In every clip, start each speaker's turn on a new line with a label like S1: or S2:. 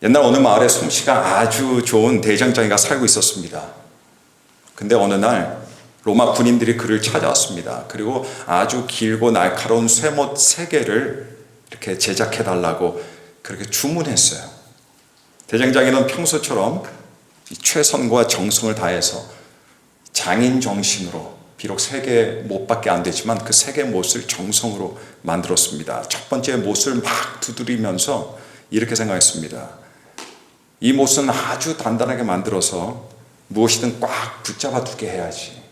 S1: 옛날 어느 마을에 솜씨가 아주 좋은 대장장이가 살고 있었습니다. 근데 어느 날 로마 군인들이 그를 찾아왔습니다. 그리고 아주 길고 날카로운 쇠못 3개를 이렇게 제작해달라고 그렇게 주문했어요. 대장장이는 평소처럼 최선과 정성을 다해서 장인 정신으로 비록 3개 못밖에 안 되지만 그 3개 못을 정성으로 만들었습니다. 첫 번째 못을 막 두드리면서 이렇게 생각했습니다. 이 못은 아주 단단하게 만들어서 무엇이든 꽉 붙잡아 두게 해야지.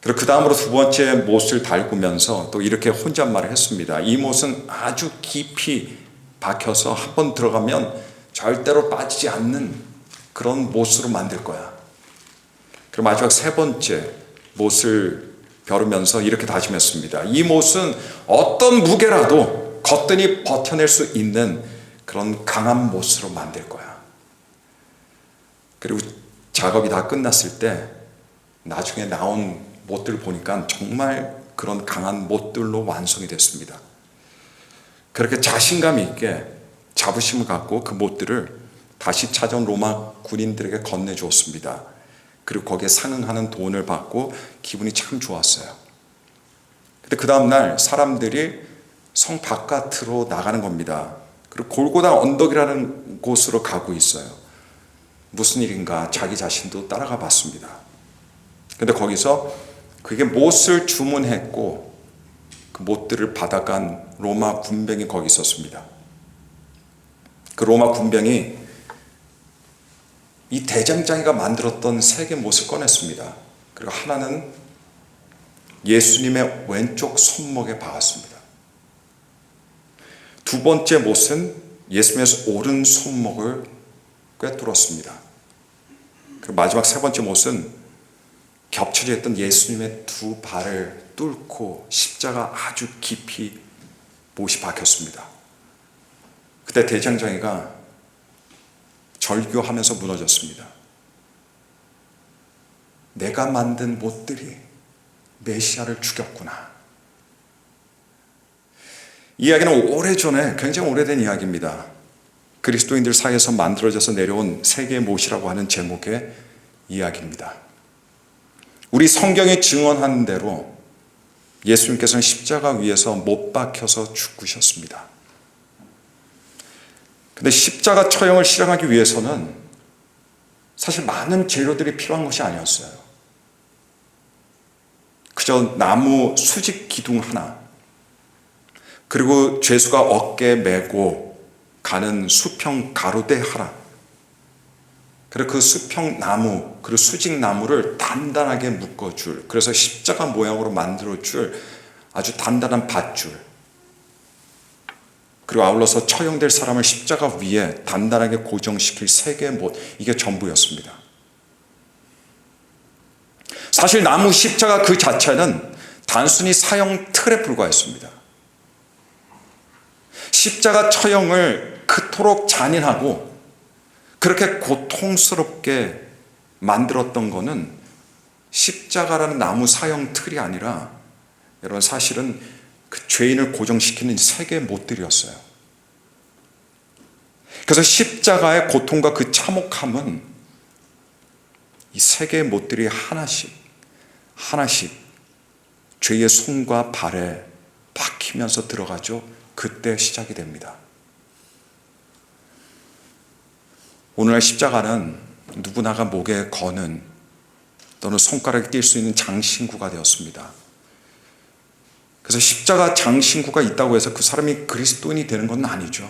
S1: 그리고 그 다음으로 2번째 못을 달구면서 또 이렇게 혼잣말을 했습니다. 이 못은 아주 깊이 박혀서 한번 들어가면 절대로 빠지지 않는 그런 못으로 만들 거야. 그리고 마지막 3번째 못을 벼르면서 이렇게 다짐했습니다. 이 못은 어떤 무게라도 거뜬히 버텨낼 수 있는 그런 강한 못으로 만들 거야. 그리고 작업이 다 끝났을 때 나중에 나온 못들을 보니까 정말 그런 강한 못들로 완성이 됐습니다. 그렇게 자신감 있게 자부심을 갖고 그 못들을 다시 찾아온 로마 군인들에게 건네주었습니다. 그리고 거기에 상응하는 돈을 받고 기분이 참 좋았어요. 근데 그 다음날 사람들이 성 바깥으로 나가는 겁니다. 그리고 골고다 언덕이라는 곳으로 가고 있어요. 무슨 일인가 자기 자신도 따라가 봤습니다. 근데 거기서 그게 못을 주문했고 그 못들을 받아간 로마 군병이 거기 있었습니다. 그 로마 군병이 이 대장장이가 만들었던 3개 못을 꺼냈습니다. 그리고 하나는 예수님의 왼쪽 손목에 박았습니다. 2번째 못은 예수님의 오른 손목을 꿰뚫었습니다. 그리고 마지막 3번째 못은 겹쳐져 있던 예수님의 2 발을 뚫고 십자가 아주 깊이 못이 박혔습니다. 그때 대장장이가 절규하면서 무너졌습니다. 내가 만든 못들이 메시아를 죽였구나. 이 이야기는 오래전에 굉장히 오래된 이야기입니다. 그리스도인들 사이에서 만들어져서 내려온 3개의 못이라고 하는 제목의 이야기입니다. 우리 성경이 증언하는 대로 예수님께서는 십자가 위에서 못 박혀서 죽으셨습니다. 근데 십자가 처형을 실행하기 위해서는 사실 많은 재료들이 필요한 것이 아니었어요. 그저 나무 수직 기둥 하나, 그리고 죄수가 어깨에 메고 가는 수평 가로대 하나, 그리고 그 수평 나무, 그리고 수직 나무를 단단하게 묶어줄, 그래서 십자가 모양으로 만들어줄 아주 단단한 밧줄, 그리고 아울러서 처형될 사람을 십자가 위에 단단하게 고정시킬 3개의 못, 이게 전부였습니다. 사실 나무 십자가 그 자체는 단순히 사형 틀에 불과했습니다. 십자가 처형을 그토록 잔인하고 그렇게 고통스럽게 만들었던 것은 십자가라는 나무 사형 틀이 아니라 여러분 사실은 그 죄인을 고정시키는 3개의 못들이었어요. 그래서 십자가의 고통과 그 참혹함은 이 3개의 못들이 하나씩 죄의 손과 발에 박히면서 들어가죠. 그때 시작이 됩니다. 오늘날 십자가는 누구나가 목에 거는 또는 손가락에 띌 수 있는 장신구가 되었습니다. 그래서 십자가 장신구가 있다고 해서 그 사람이 그리스도인이 되는 건 아니죠.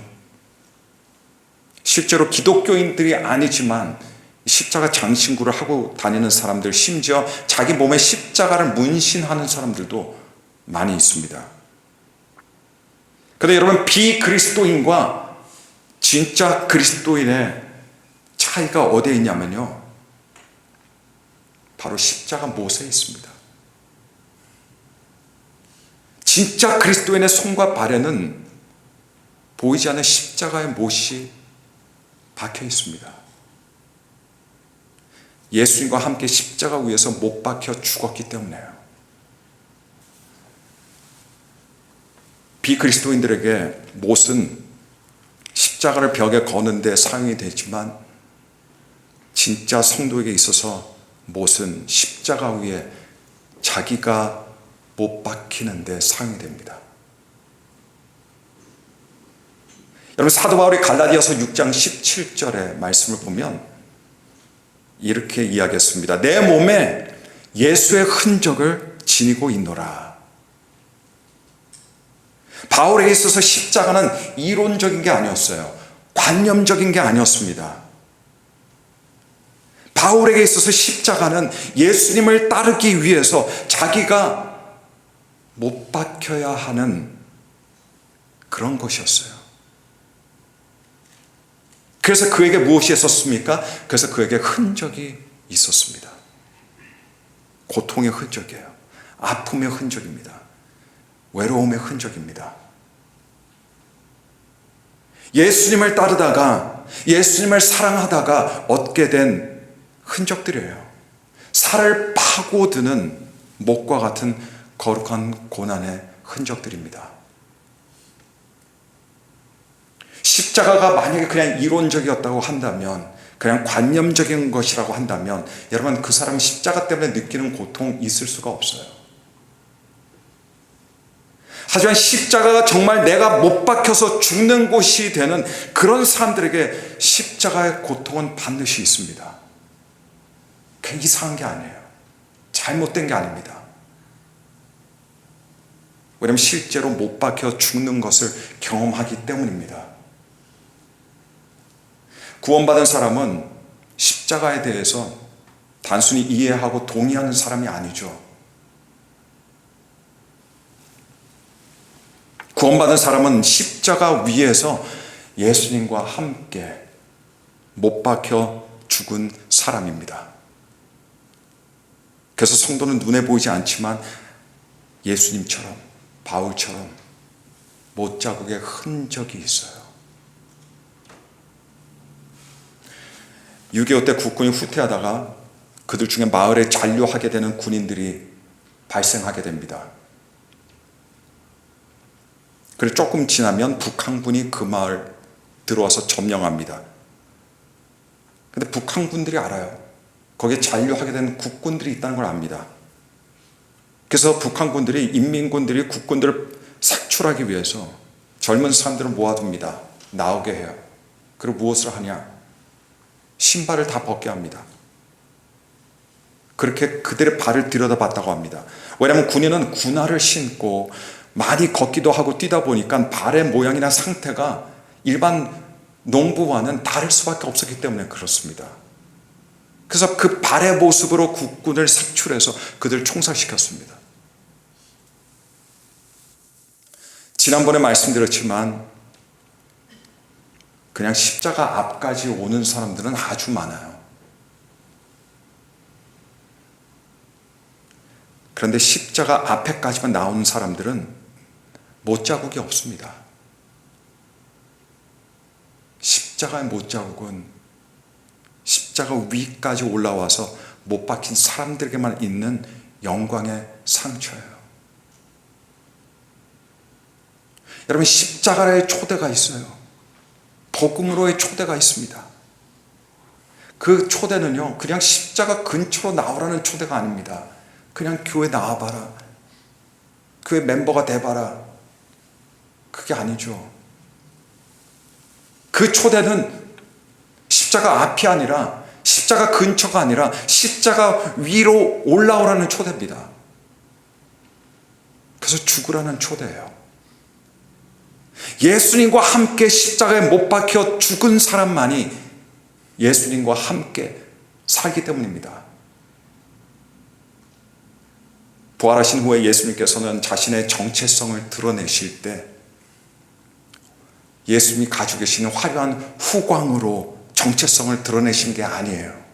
S1: 실제로 기독교인들이 아니지만 십자가 장신구를 하고 다니는 사람들, 심지어 자기 몸에 십자가를 문신하는 사람들도 많이 있습니다. 그런데 여러분, 비그리스도인과 진짜 그리스도인의 차이가 어디에 있냐면요, 바로 십자가 못에 있습니다. 진짜 그리스도인의 손과 발에는 보이지 않는 십자가의 못이 박혀 있습니다. 예수님과 함께 십자가 위에서 못 박혀 죽었기 때문에요. 비그리스도인들에게 못은 십자가를 벽에 거는데 사용이 되지만 진짜 성도에게 있어서 못은 십자가 위에 자기가 못 박히는데 사용이 됩니다. 여러분, 사도 바울이 갈라디아서 6장 17절의 말씀을 보면 이렇게 이야기했습니다. 내 몸에 예수의 흔적을 지니고 있노라. 바울에게 있어서 십자가는 이론적인 게 아니었어요. 관념적인 게 아니었습니다. 바울에게 있어서 십자가는 예수님을 따르기 위해서 자기가 못 박혀야 하는 그런 것이었어요. 그래서 그에게 무엇이 있었습니까? 그래서 그에게 흔적이 있었습니다. 고통의 흔적이에요. 아픔의 흔적입니다. 외로움의 흔적입니다. 예수님을 따르다가, 예수님을 사랑하다가 얻게 된 흔적들이에요. 살을 파고드는 목과 같은 거룩한 고난의 흔적들입니다. 십자가가 만약에 그냥 이론적이었다고 한다면, 그냥 관념적인 것이라고 한다면, 여러분, 그 사람이 십자가 때문에 느끼는 고통 있을 수가 없어요. 하지만 십자가가 정말 내가 못 박혀서 죽는 곳이 되는 그런 사람들에게 십자가의 고통은 반드시 있습니다. 그게 이상한 게 아니에요. 잘못된 게 아닙니다. 왜냐하면 실제로 못 박혀 죽는 것을 경험하기 때문입니다. 구원받은 사람은 십자가에 대해서 단순히 이해하고 동의하는 사람이 아니죠. 구원받은 사람은 십자가 위에서 예수님과 함께 못 박혀 죽은 사람입니다. 그래서 성도는 눈에 보이지 않지만 예수님처럼, 바울처럼 못자국의 흔적이 있어요. 6.25 때 국군이 후퇴하다가 그들 중에 마을에 잔류하게 되는 군인들이 발생하게 됩니다. 그리고 조금 지나면 북한군이 그 마을 들어와서 점령합니다. 근데 북한군들이 알아요. 거기에 잔류하게 된 국군들이 있다는 걸 압니다. 그래서 북한군들이, 인민군들이 국군들을 색출하기 위해서 젊은 사람들을 모아둡니다. 나오게 해요. 그리고 무엇을 하냐? 신발을 다 벗게 합니다. 그렇게 그들의 발을 들여다봤다고 합니다. 왜냐하면 군인은 군화를 신고 많이 걷기도 하고 뛰다 보니까 발의 모양이나 상태가 일반 농부와는 다를 수밖에 없었기 때문에 그렇습니다. 그래서 그 발의 모습으로 국군을 색출해서 그들을 총살시켰습니다. 지난번에 말씀드렸지만 그냥 십자가 앞까지 오는 사람들은 아주 많아요. 그런데 십자가 앞에까지만 나오는 사람들은 못자국이 없습니다. 십자가의 못자국은 십자가 위까지 올라와서 못 박힌 사람들에게만 있는 영광의 상처예요. 여러분, 십자가의 초대가 있어요. 복음으로의 초대가 있습니다. 그 초대는요, 그냥 십자가 근처로 나오라는 초대가 아닙니다. 그냥 교회 나와봐라, 교회 멤버가 돼봐라, 그게 아니죠. 그 초대는 십자가 앞이 아니라, 십자가 근처가 아니라 십자가 위로 올라오라는 초대입니다. 그래서 죽으라는 초대예요. 예수님과 함께 십자가에 못 박혀 죽은 사람만이 예수님과 함께 살기 때문입니다. 부활하신 후에 예수님께서는 자신의 정체성을 드러내실 때 예수님이 가지고 계시는 화려한 후광으로 정체성을 드러내신 게 아니에요.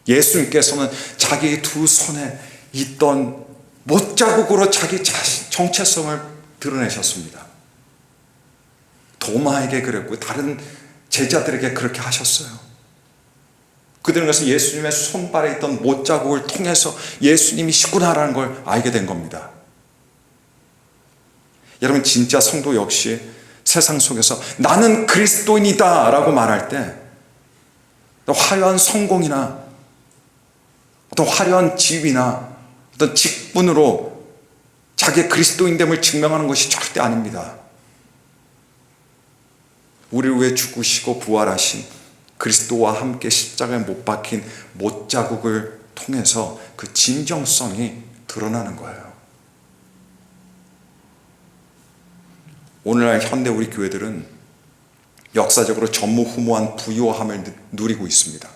S1: 예수님께서는 자기 두 손에 있던 못자국으로 자기 정체성을 드러내셨습니다. 도마에게 그랬고 다른 제자들에게 그렇게 하셨어요. 그들은 그래서 예수님의 손발에 있던 못자국을 통해서 예수님이시구나라는 걸 알게 된 겁니다. 여러분, 진짜 성도 역시 세상 속에서 나는 그리스도인이다 라고 말할 때 화려한 성공이나 어떤 화려한 지위나 어떤 직분으로 자기의 그리스도인됨을 증명하는 것이 절대 아닙니다. 우리를 위해 죽으시고 부활하신 그리스도와 함께 십자가에 못 박힌 못자국을 통해서 그 진정성이 드러나는 거예요. 오늘날 현대 우리 교회들은 역사적으로 전무후무한 부유함을 누리고 있습니다.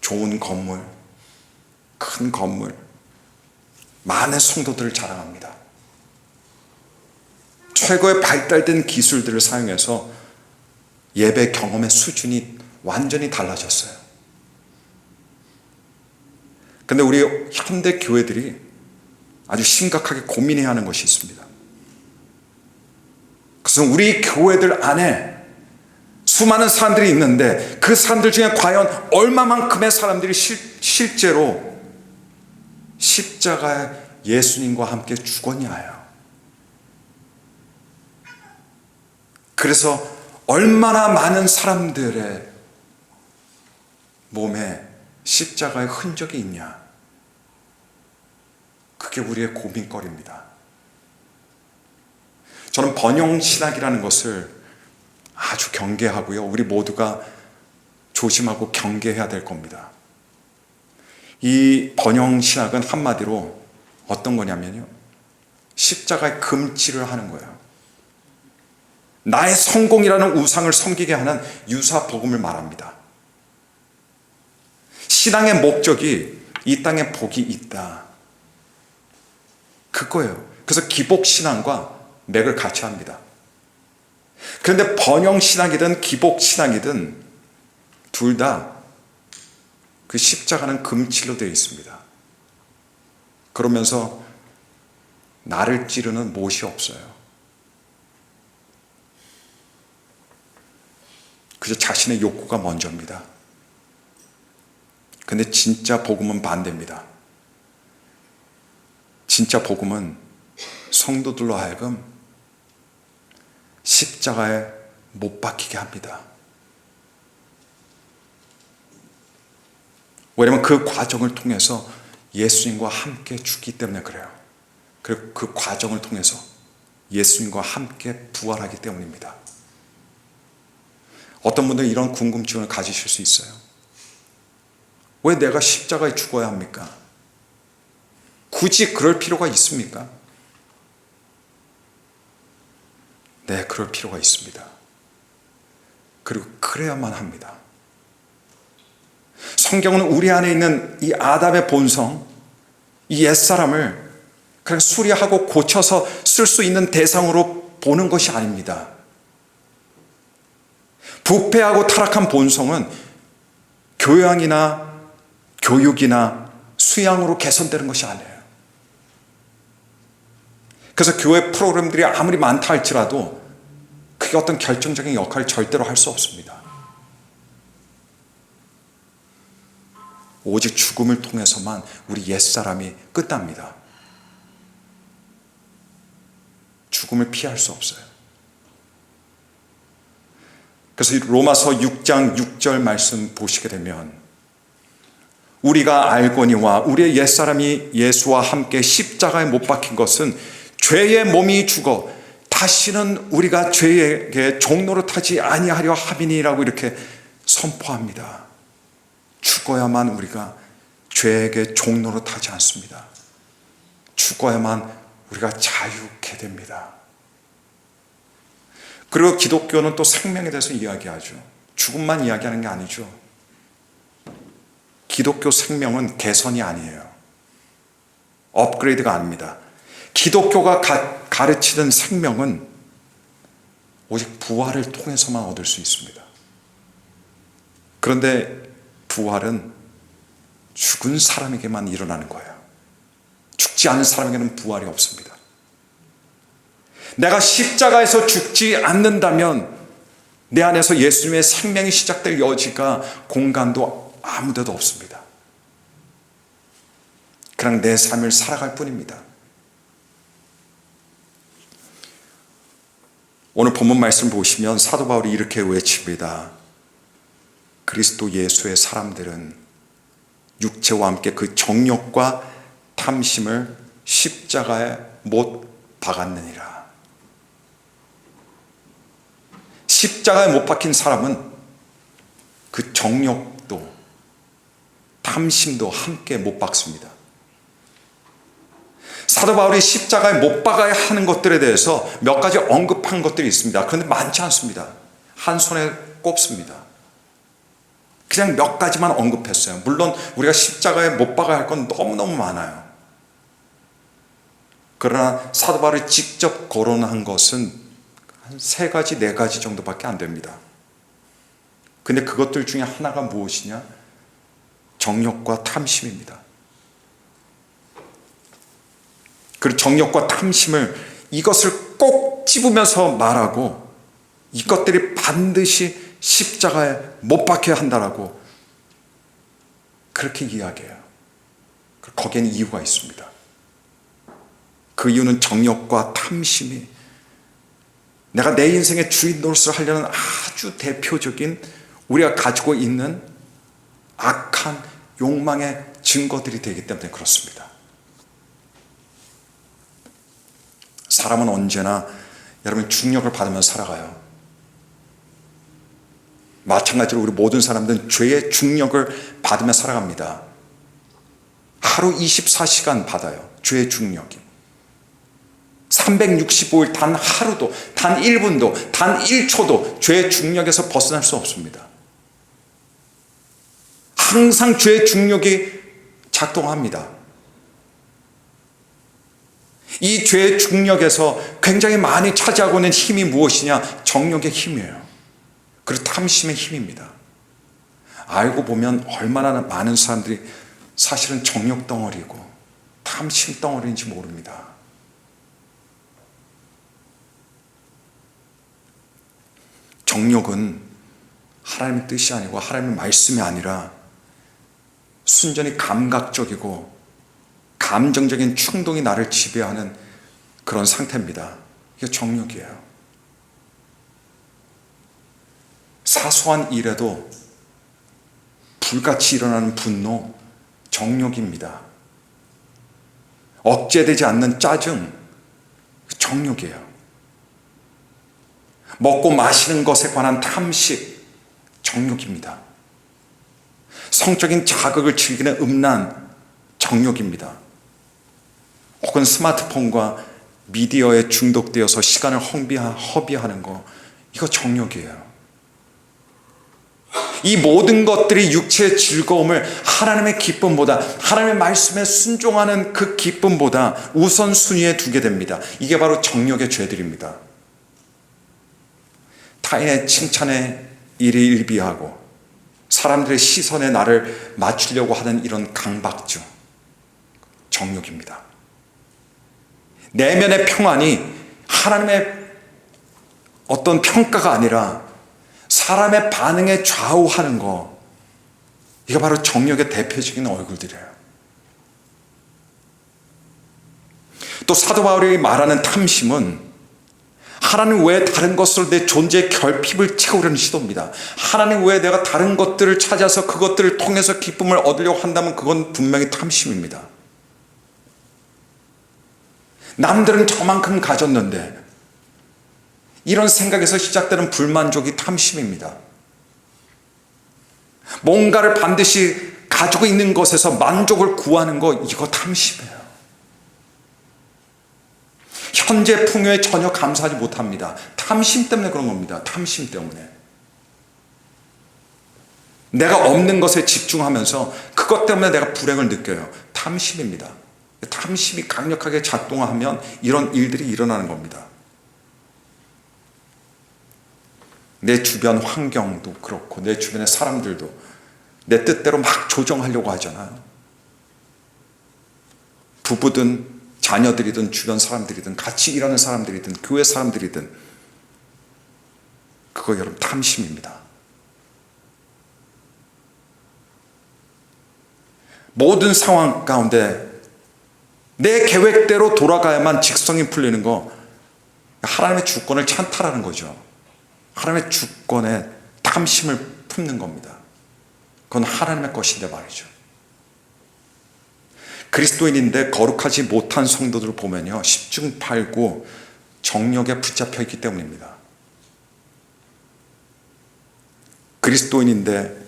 S1: 좋은 건물, 큰 건물, 많은 성도들을 자랑합니다. 최고의 발달된 기술들을 사용해서 예배 경험의 수준이 완전히 달라졌어요. 근데 우리 현대 교회들이 아주 심각하게 고민해야 하는 것이 있습니다. 그래서 우리 교회들 안에 수많은 사람들이 있는데 그 사람들 중에 과연 얼마만큼의 사람들이 실제로 십자가에 예수님과 함께 죽었냐예요. 그래서 얼마나 많은 사람들의 몸에 십자가의 흔적이 있냐. 그게 우리의 고민거리입니다. 저는 번영신학이라는 것을 아주 경계하고요. 우리 모두가 조심하고 경계해야 될 겁니다. 이 번영신학은 한마디로 어떤 거냐면요. 십자가의 금치를 하는 거예요. 나의 성공이라는 우상을 섬기게 하는 유사복음을 말합니다. 신앙의 목적이 이 땅에 복이 있다. 그거예요. 그래서 기복신앙과 맥을 같이 합니다. 그런데 번영신학이든 기복신학이든 둘 다 그 십자가는 금칠로 되어 있습니다. 그러면서 나를 찌르는 못이 없어요. 그저 자신의 욕구가 먼저입니다. 근데 진짜 복음은 반대입니다. 진짜 복음은 성도들로 하여금 십자가에 못 박히게 합니다. 왜냐하면 그 과정을 통해서 예수님과 함께 죽기 때문에 그래요. 그리고 그 과정을 통해서 예수님과 함께 부활하기 때문입니다. 어떤 분들은 이런 궁금증을 가지실 수 있어요. 왜 내가 십자가에 죽어야 합니까? 굳이 그럴 필요가 있습니까? 네, 그럴 필요가 있습니다. 그리고 그래야만 합니다. 성경은 우리 안에 있는 이 아담의 본성, 이 옛사람을 그냥 수리하고 고쳐서 쓸 수 있는 대상으로 보는 것이 아닙니다. 부패하고 타락한 본성은 교양이나 교육이나 수양으로 개선되는 것이 아니에요. 그래서 교회 프로그램들이 아무리 많다 할지라도 그게 어떤 결정적인 역할을 절대로 할 수 없습니다. 오직 죽음을 통해서만 우리 옛사람이 끝납니다. 죽음을 피할 수 없어요. 그래서 로마서 6장 6절 말씀 보시게 되면 우리가 알거니와 우리의 옛사람이 예수와 함께 십자가에 못 박힌 것은 죄의 몸이 죽어 다시는 우리가 죄에게 종로로 타지 아니하려 함이니라고 이렇게 선포합니다. 죽어야만 우리가 죄에게 종로로 타지 않습니다. 죽어야만 우리가 자유케 됩니다. 그리고 기독교는 또 생명에 대해서 이야기하죠. 죽음만 이야기하는 게 아니죠. 기독교 생명은 개선이 아니에요. 업그레이드가 아닙니다. 기독교가 가르치는 생명은 오직 부활을 통해서만 얻을 수 있습니다. 그런데 부활은 죽은 사람에게만 일어나는 거예요. 죽지 않은 사람에게는 부활이 없습니다. 내가 십자가에서 죽지 않는다면 내 안에서 예수님의 생명이 시작될 여지가 공간도 아무 데도 없습니다. 그냥 내 삶을 살아갈 뿐입니다. 오늘 본문 말씀 보시면 사도 바울이 이렇게 외칩니다. 그리스도 예수의 사람들은 육체와 함께 그 정욕과 탐심을 십자가에 못 박았느니라. 십자가에 못 박힌 사람은 그 정욕도 탐심도 함께 못 박습니다. 사도 바울이 십자가에 못 박아야 하는 것들에 대해서 몇 가지 언급한 것들이 있습니다. 그런데 많지 않습니다. 한 손에 꼽습니다. 그냥 몇 가지만 언급했어요. 물론 우리가 십자가에 못 박아야 할 건 너무너무 많아요. 그러나 사도 바울이 직접 거론한 것은 한 3가지, 4가지 정도밖에 안 됩니다. 근데 그것들 중에 하나가 무엇이냐? 정욕과 탐심입니다. 그리고 정욕과 탐심을 이것을 꼭 집으면서 말하고 이것들이 반드시 십자가에 못 박혀야 한다라고 그렇게 이야기해요. 거기에는 이유가 있습니다. 그 이유는 정욕과 탐심이 내가 내 인생의 주인 노릇을 하려는 아주 대표적인 우리가 가지고 있는 악한 욕망의 증거들이 되기 때문에 그렇습니다. 사람은 언제나 여러분 중력을 받으면서 살아가요. 마찬가지로 우리 모든 사람들은 죄의 중력을 받으며 살아갑니다. 하루 24시간 받아요. 죄의 중력이. 365일 단 하루도, 단 1분도, 단 1초도 죄의 중력에서 벗어날 수 없습니다. 항상 죄의 중력이 작동합니다. 이 죄의 중력에서 굉장히 많이 차지하고 있는 힘이 무엇이냐? 정욕의 힘이에요. 그리고 탐심의 힘입니다. 알고 보면 얼마나 많은 사람들이 사실은 정욕 덩어리고 탐심 덩어리인지 모릅니다. 정욕은 하나님의 뜻이 아니고 하나님의 말씀이 아니라 순전히 감각적이고 감정적인 충동이 나를 지배하는 그런 상태입니다. 이게 정욕이에요. 사소한 일에도 불같이 일어나는 분노, 정욕입니다. 억제되지 않는 짜증, 정욕이에요. 먹고 마시는 것에 관한 탐식, 정욕입니다. 성적인 자극을 즐기는 음란, 정욕입니다. 혹은 스마트폰과 미디어에 중독되어서 시간을 허비하는 거, 이거 정욕이에요. 이 모든 것들이 육체의 즐거움을 하나님의 기쁨보다, 하나님의 말씀에 순종하는 그 기쁨보다 우선순위에 두게 됩니다. 이게 바로 정욕의 죄들입니다. 타인의 칭찬에 일희일비하고 사람들의 시선에 나를 맞추려고 하는 이런 강박증, 정욕입니다. 내면의 평안이 하나님의 어떤 평가가 아니라 사람의 반응에 좌우하는 거, 이거 바로 정욕의 대표적인 얼굴들이에요. 또 사도 바울이 말하는 탐심은 하나님 외에 다른 것으로 내 존재의 결핍을 채우려는 시도입니다. 하나님 외에 내가 다른 것들을 찾아서 그것들을 통해서 기쁨을 얻으려고 한다면 그건 분명히 탐심입니다. 남들은 저만큼 가졌는데, 이런 생각에서 시작되는 불만족이 탐심입니다. 뭔가를 반드시 가지고 있는 것에서 만족을 구하는 거, 이거 탐심이에요. 현재 풍요에 전혀 감사하지 못합니다. 탐심 때문에 그런 겁니다. 탐심 때문에. 내가 없는 것에 집중하면서 그것 때문에 내가 불행을 느껴요. 탐심입니다. 탐심이 강력하게 작동하면 이런 일들이 일어나는 겁니다. 내 주변 환경도 그렇고 내 주변의 사람들도 내 뜻대로 막 조정하려고 하잖아요. 부부든 자녀들이든 주변 사람들이든 같이 일하는 사람들이든 교회 사람들이든 그거 여러분 탐심입니다. 모든 상황 가운데 내 계획대로 돌아가야만 직성이 풀리는 거, 하나님의 주권을 찬탈하는 거죠. 하나님의 주권에 탐심을 품는 겁니다. 그건 하나님의 것인데 말이죠. 그리스도인인데 거룩하지 못한 성도들을 보면요, 십중팔구 정욕에 붙잡혀 있기 때문입니다. 그리스도인인데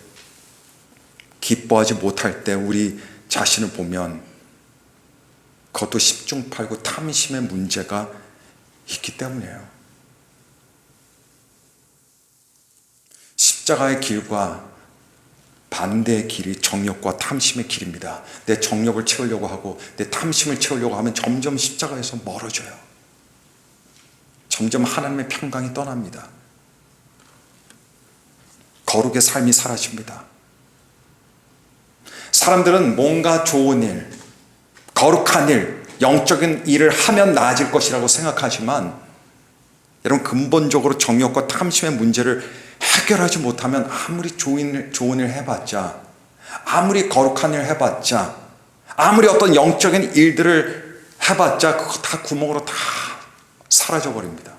S1: 기뻐하지 못할 때 우리 자신을 보면 그것도 십중팔구 탐심의 문제가 있기 때문이에요. 십자가의 길과 반대의 길이 정욕과 탐심의 길입니다. 내 정욕을 채우려고 하고 내 탐심을 채우려고 하면 점점 십자가에서 멀어져요. 점점 하나님의 평강이 떠납니다. 거룩의 삶이 사라집니다. 사람들은 뭔가 좋은 일, 거룩한 일, 영적인 일을 하면 나아질 것이라고 생각하지만 여러분, 근본적으로 정욕과 탐심의 문제를 해결하지 못하면 아무리 좋은 일 해봤자, 아무리 거룩한 일 해봤자, 아무리 어떤 영적인 일들을 해봤자 그거 다 구멍으로 다 사라져버립니다.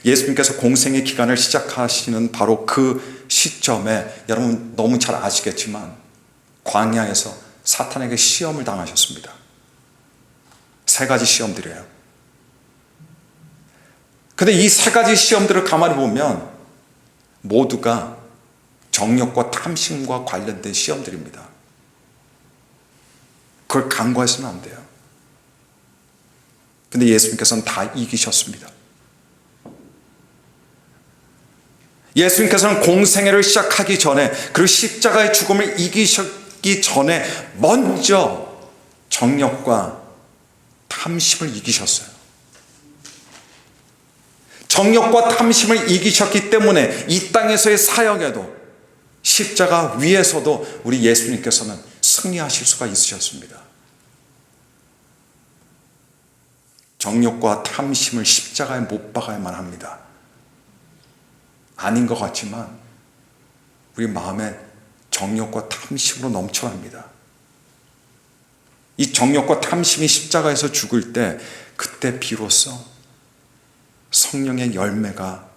S1: 예수님께서 공생의 기간을 시작하시는 바로 그 시점에 여러분 너무 잘 아시겠지만 광야에서 사탄에게 시험을 당하셨습니다. 3가지 시험들이에요. 근데 이 3가지 시험들을 가만히 보면 모두가 정욕과 탐심과 관련된 시험들입니다. 그걸 간과해서는 안 돼요. 근데 예수님께서는 다 이기셨습니다. 예수님께서는 공생애를 시작하기 전에, 그리고 십자가의 죽음을 이기셨기 전에 먼저 정욕과 탐심을 이기셨어요. 정욕과 탐심을 이기셨기 때문에 이 땅에서의 사역에도, 십자가 위에서도 우리 예수님께서는 승리하실 수가 있으셨습니다. 정욕과 탐심을 십자가에 못 박아야만 합니다. 아닌 것 같지만 우리 마음에 정욕과 탐심으로 넘쳐납니다. 이 정욕과 탐심이 십자가에서 죽을 때, 그때 비로소 성령의 열매가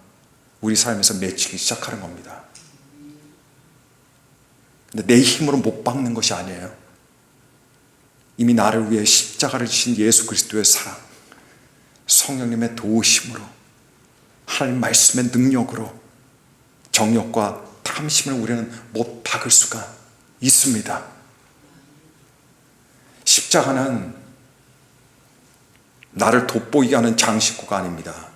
S1: 우리 삶에서 맺히기 시작하는 겁니다. 근데 내 힘으로 못 박는 것이 아니에요. 이미 나를 위해 십자가를 지신 예수 그리스도의 사랑, 성령님의 도우심으로, 하나님 말씀의 능력으로 정욕과 탐심을 우리는 못 박을 수가 있습니다. 십자가는 나를 돋보이게 하는 장식구가 아닙니다.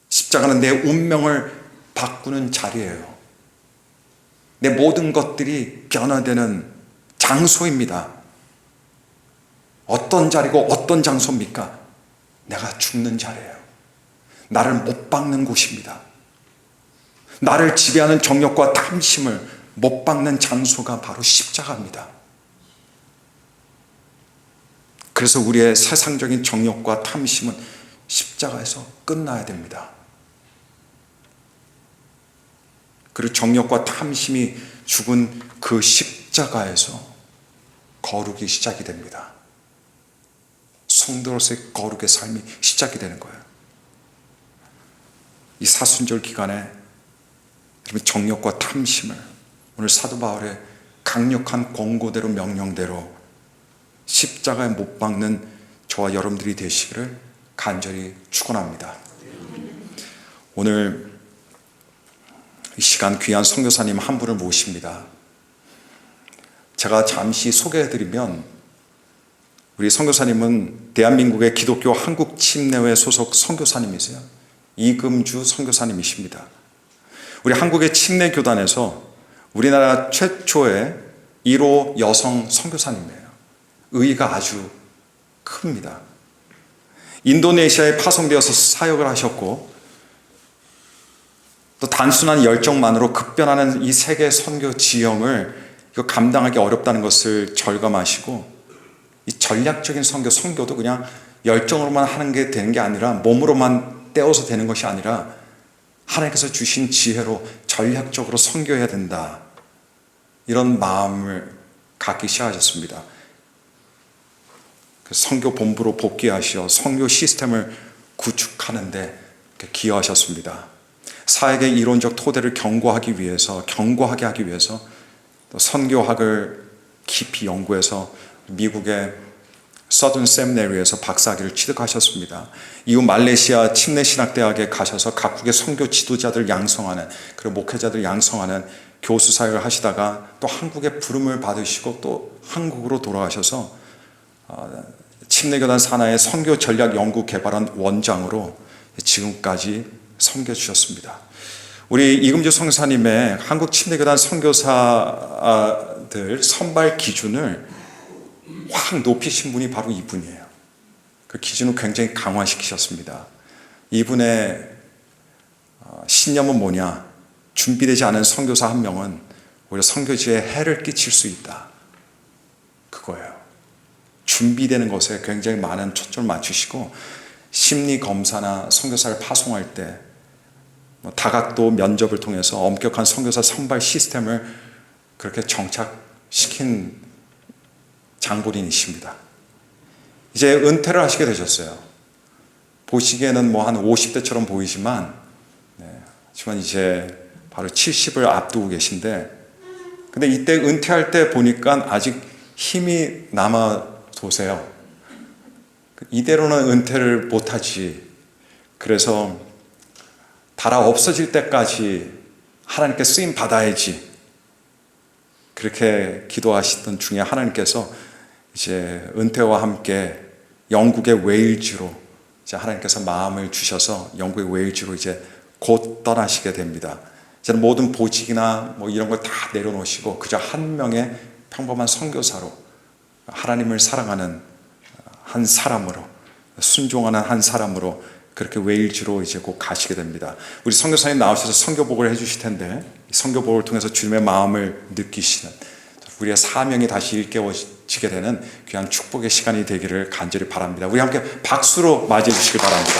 S1: 십자가는 내 운명을 바꾸는 자리예요. 내 모든 것들이 변화되는 장소입니다. 어떤 자리고 어떤 장소입니까? 내가 죽는 자리예요. 나를 못 박는 곳입니다. 나를 지배하는 정욕과 탐심을 못 박는 장소가 바로 십자가입니다. 그래서 우리의 세상적인 정욕과 탐심은 십자가에서 끝나야 됩니다. 그리고 정욕과 탐심이 죽은 그 십자가에서 거룩이 시작이 됩니다. 성도로서의 거룩의 삶이 시작이 되는 거예요. 이 사순절 기간에 정욕과 탐심을 오늘 사도 바울의 강력한 권고대로, 명령대로 십자가에 못 박는 저와 여러분들이 되시기를 간절히 축원합니다. 오늘 이 시간 귀한 선교사님 한 분을 모십니다. 제가 잠시 소개해드리면, 우리 선교사님은 대한민국의 기독교 한국침례회 소속 선교사님이세요. 이금주 선교사님이십니다. 우리 한국의 침례교단에서 우리나라 최초의 1호 여성 선교사님이에요. 의의가 아주 큽니다. 인도네시아에 파송되어서 사역을 하셨고, 또 단순한 열정만으로 급변하는 이 세계 선교 지형을 이거 감당하기 어렵다는 것을 절감하시고, 이 전략적인 선교도 그냥 열정으로만 하는 게 되는 게 아니라, 몸으로만 떼어서 되는 것이 아니라 하나님께서 주신 지혜로 전략적으로 선교해야 된다, 이런 마음을 갖기 시작하셨습니다. 그 선교 본부로 복귀하시어 선교 시스템을 구축하는데 기여하셨습니다. 사역의 이론적 토대를 견고하게 하기 위해서 또 선교학을 깊이 연구해서 미국의 서든 세미나리에서 박사학위를 취득하셨습니다. 이후 말레이시아 침례신학대학에 가셔서 각국의 선교 지도자들 양성하는, 그리고 목회자들 양성하는 교수 사역을 하시다가 또 한국의 부름을 받으시고 또 한국으로 돌아가셔서 침례교단 산하의 선교 전략 연구 개발원 원장으로 지금까지 섬겨주셨습니다. 우리 이금주 성사님의 한국 침례교단 선교사들 선발 기준을 확 높이신 분이 바로 이분이에요. 그 기준을 굉장히 강화시키셨습니다. 이분의 신념은 뭐냐? 준비되지 않은 선교사 한 명은 오히려 선교지에 해를 끼칠 수 있다. 그거예요. 준비되는 것에 굉장히 많은 초점을 맞추시고, 심리 검사나 선교사를 파송할 때 다각도 면접을 통해서 엄격한 선교사 선발 시스템을 그렇게 정착시킨 장본인이십니다. 이제 은퇴를 하시게 되셨어요. 보시기에는 뭐 한 50대처럼 보이지만, 하지만 이제 바로 70을 앞두고 계신데, 근데 이때 은퇴할 때 보니까 아직 힘이 남아 도세요. 이대로는 은퇴를 못하지. 그래서 달아 없어질 때까지 하나님께 쓰임 받아야지. 그렇게 기도하시던 중에 하나님께서 이제 은퇴와 함께 영국의 웨일즈로 이제 하나님께서 마음을 주셔서 영국의 웨일즈로 이제 곧 떠나시게 됩니다. 이제는 모든 보직이나 뭐 이런 걸 다 내려놓으시고 그저 한 명의 평범한 선교사로 하나님을 사랑하는 한 사람으로, 순종하는 한 사람으로 그렇게 웨일즈로 이제 곧 가시게 됩니다. 우리 선교사님 나오셔서 선교복을 해주실 텐데, 선교복을 통해서 주님의 마음을 느끼시는, 우리의 사명이 다시 일깨워지게 되는 귀한 축복의 시간이 되기를 간절히 바랍니다. 우리 함께 박수로 맞이해 주시기 바랍니다.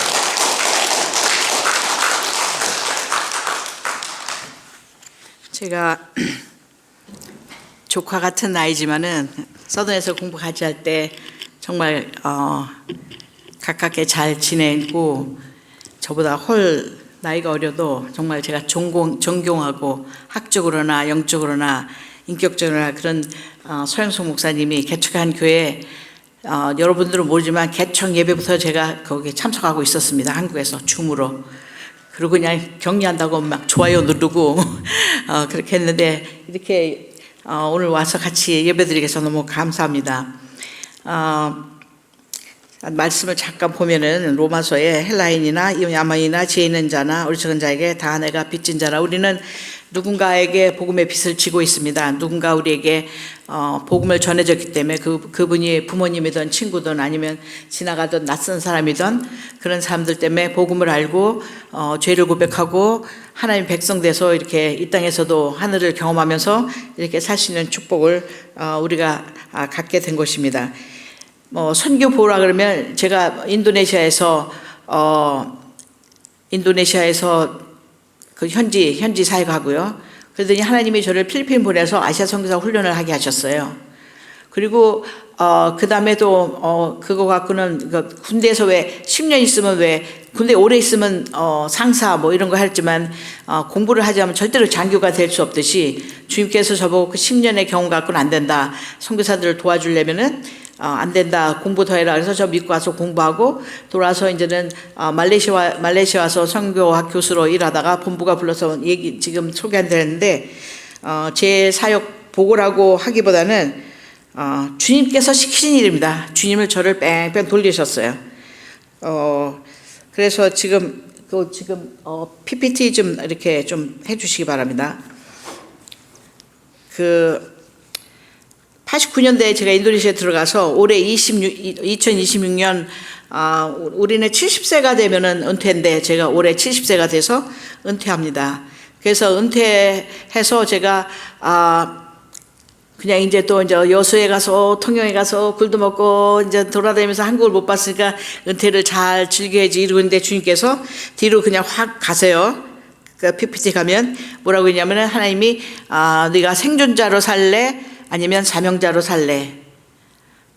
S2: 제가 조카 같은 나이지만은 서든에서 공부 같이 할 때 정말 가깝게 잘 지내고, 저보다 훨 나이가 어려도 정말 제가 존경하고 학적으로나 영적으로나 인격적으로나 그런 서영숙 목사님이 개척한 교회, 여러분들은 모르지만 개척 예배부터 제가 거기에 참석하고 있었습니다. 한국에서 줌으로. 그리고 그냥 격려한다고 막 좋아요 누르고 그렇게 했는데, 이렇게 오늘 와서 같이 예배드리게 해서 너무 감사합니다. 말씀을 잠깐 보면은 로마서에 헬라인이나 야만이나 지혜 있는 자나 어리석은 자에게 다 내가 빚진 자라. 우리는 누군가에게 복음의 빚을 지고 있습니다. 누군가 우리에게 복음을 전해줬기 때문에 그분이 부모님이든 친구든 아니면 지나가던 낯선 사람이든 그런 사람들 때문에 복음을 알고 죄를 고백하고 하나님 백성 돼서 이렇게 이 땅에서도 하늘을 경험하면서 이렇게 살 수 있는 축복을 우리가 갖게 된 것입니다. 선교 보라 그러면 제가 인도네시아에서 그 현지 사역하고요. 그러더니 하나님이 저를 필리핀 보내서 아시아 선교사 훈련을 하게 하셨어요. 그리고 그 다음에도 그거 갖고는 군대에서 왜 10년 있으면 왜 군대 오래 있으면 상사 뭐 이런 거 했지만 공부를 하지 않으면 절대로 장교가 될 수 없듯이 주님께서 저보고 그 10년의 경험 갖고는 안 된다. 선교사들을 도와주려면은 안 된다. 공부 더 해라. 그래서 저 믿고 와서 공부하고 돌아와서 이제는 말레이시아 와서 선교학 교수로 일하다가 본부가 불러서 지금 소개 안 되는데, 제 사역 보고라고 하기보다는 주님께서 시키신 일입니다. 주님을 저를 뺑뺑 돌리셨어요. 그래서 지금 PPT 좀 이렇게 좀 해주시기 바랍니다. 89년대에 제가 인도네시아에 들어가서 올해 2026년 우리는 70세가 되면은 은퇴인데 제가 올해 70세가 돼서 은퇴합니다. 그래서 은퇴해서 제가 그냥 이제 또 이제 여수에 가서 통영에 가서 굴도 먹고 이제 돌아다니면서 한국을 못 봤으니까 은퇴를 잘 즐겨야지 이러고 있는데 주님께서 뒤로 그냥 확 가세요. 그 PPT 가면 뭐라고 했냐면은 하나님이 네가 생존자로 살래? 아니면 사명자로 살래?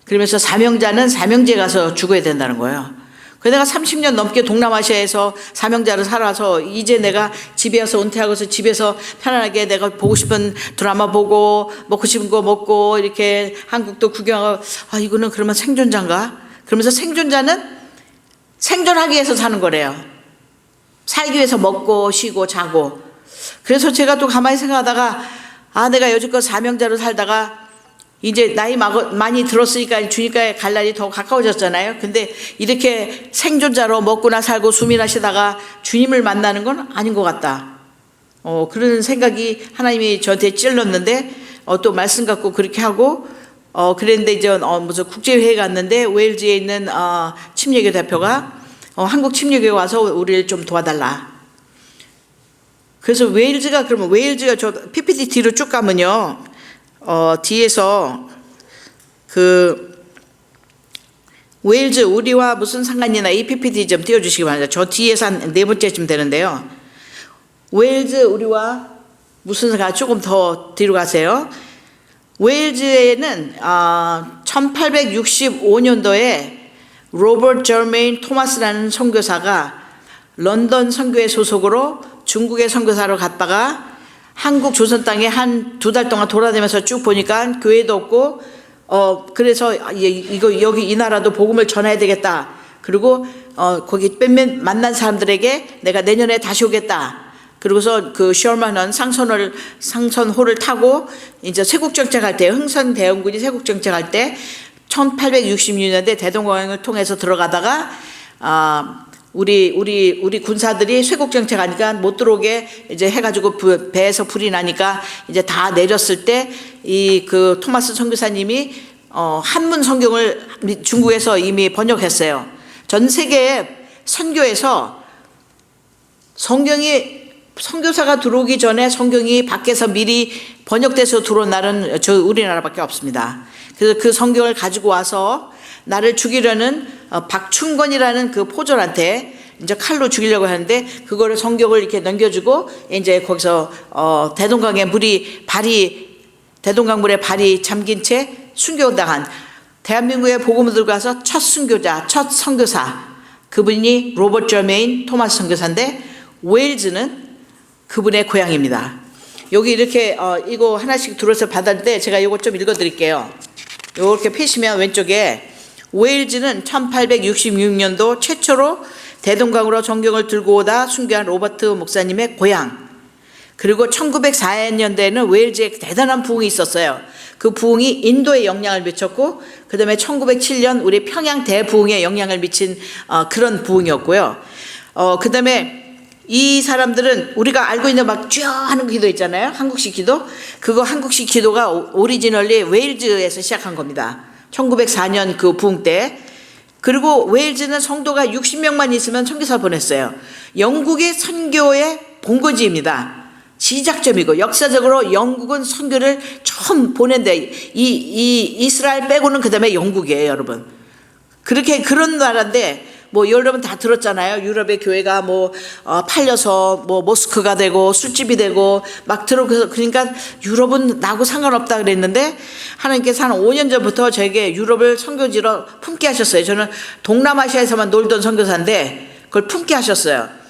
S2: 그러면서 사명자는 사명지에 가서 죽어야 된다는 거예요. 그래서 내가 30년 넘게 동남아시아에서 사명자로 살아서 이제 내가 집에 와서 은퇴하고서 집에서 편안하게 내가 보고 싶은 드라마 보고 먹고 싶은 거 먹고 이렇게 한국도 구경하고 아 이거는 그러면 생존자인가? 그러면서 생존자는 생존하기 위해서 사는 거래요. 살기 위해서 먹고 쉬고 자고. 그래서 제가 또 가만히 생각하다가 아 내가 여지껏 사명자로 살다가 이제 나이 많이 들었으니까 주님과의 갈 날이 더 가까워졌잖아요. 근데 이렇게 생존자로 먹고나 살고 숨이나 쉬다가 주님을 만나는 건 아닌 것 같다. 그런 생각이 하나님이 저한테 찔렀는데 또 말씀 갖고 그렇게 하고 그랬는데 이제 무슨 국제회의에 갔는데 웨일즈에 있는 침례교 대표가 한국 침례교에 와서 우리를 좀 도와달라. 그래서 웨일즈가 그러면 웨일즈가 저 PPT 뒤로 쭉 가면요. 뒤에서 그 웨일즈 우리와 무슨 상관이나 이 PPT 좀 띄워주시기 바랍니다. 저 뒤에서 한 네 번째쯤 되는데요. 웨일즈 우리와 무슨 상관 조금 더 뒤로 가세요. 웨일즈에는 1865년도에 로버트 저메인 토마스라는 선교사가 런던 선교회 소속으로 중국의 선교사로 갔다가 한국 조선 땅에 한 2달 동안 돌아다니면서 쭉 보니까 교회도 없고 그래서 이거 여기 이 나라도 복음을 전해야 되겠다. 그리고 거기 몇몇 만난 사람들에게 내가 내년에 다시 오겠다. 그리고서 그 셔먼은 상선호를 타고 이제 세국정책할 때 흥선대원군이 세국정책할 때 1866년대 대동강을 통해서 들어가다가 우리 군사들이 쇄국정책하니까 못 들어오게 이제 해가지고 배에서 불이 나니까 이제 다 내렸을 때 이 그 토마스 선교사님이 한문 성경을 중국에서 이미 번역했어요. 전 세계 선교에서 성경이 선교사가 들어오기 전에 성경이 밖에서 미리 번역돼서 들어온 날은 저 우리나라밖에 없습니다. 그래서 그 성경을 가지고 와서 나를 죽이려는 박충건이라는 그 포졸한테 이제 칼로 죽이려고 하는데 그거를 성경을 이렇게 넘겨주고 이제 거기서 대동강의 대동강물에 발이 잠긴 채 순교당한 대한민국의 복음을 들고 와서 첫 순교자, 첫 선교사 그분이 로버트 저메인 토마스 선교사인데 웨일즈는 그분의 고향입니다. 여기 이렇게 이거 하나씩 들어서 받았는데 제가 이거 좀 읽어드릴게요. 이렇게 펴시면 왼쪽에 웨일즈는 1866년도 최초로 대동강으로 성경을 들고 오다 순교한 로버트 목사님의 고향. 그리고 1904년대에는 웨일즈에 대단한 부흥이 있었어요. 그 부흥이 인도에 영향을 미쳤고 그 다음에 1907년 우리 평양 대부흥에 영향을 미친 그런 부흥이었고요. 그 다음에 이 사람들은 우리가 알고 있는 막 쥐어 하는 기도 있잖아요. 한국식 기도. 그거 한국식 기도가 오리지널리 웨일즈에서 시작한 겁니다. 1904년 그 부흥 때. 그리고 웨일즈는 성도가 60명만 있으면 선교사 보냈어요. 영국의 선교의 본거지입니다. 시작점이고 역사적으로 영국은 선교를 처음 보낸데 이 이스라엘 빼고는 그 다음에 영국이에요, 여러분. 그런 나라인데 뭐 여러분 다 들었잖아요. 유럽의 교회가 팔려서 모스크가 되고 술집이 되고 막 그러니까 유럽은 나하고 상관없다 그랬는데 하나님께서 한 5년 전부터 저에게 유럽을 선교지로 품게 하셨어요. 저는 동남아시아에서만 놀던 선교사인데 그걸 품게 하셨어요.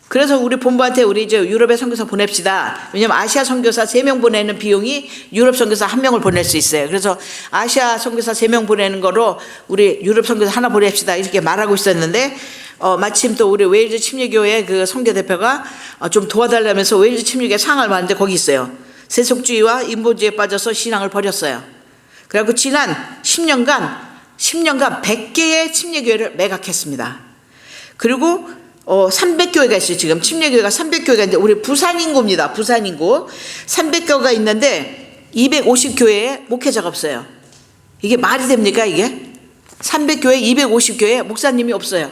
S2: 그래서 우리 본부한테 우리 이제 유럽에 선교사 보냅시다. 왜냐면 아시아 선교사 3명 보내는 비용이 유럽 선교사 1명을 보낼 수 있어요. 그래서 아시아 선교사 3명 보내는 거로 우리 유럽 선교사 하나 보냅시다. 이렇게 말하고 있었는데 마침 또 우리 웨일즈 침례교회 그 선교 대표가 좀 도와달라면서 웨일즈 침례교회 상을 받는데 거기 있어요. 세속주의와 인본주의에 빠져서 신앙을 버렸어요. 그래갖고 지난 10년간 100개의 침례교회를 매각했습니다. 그리고 300교회가 있어요. 지금 침례교회가 300교회가 있는데 우리 부산 인구입니다. 부산 인구 300교회가 있는데 250교회에 목회자가 없어요. 이게 말이 됩니까 이게? 300교회 250교회에 목사님이 없어요.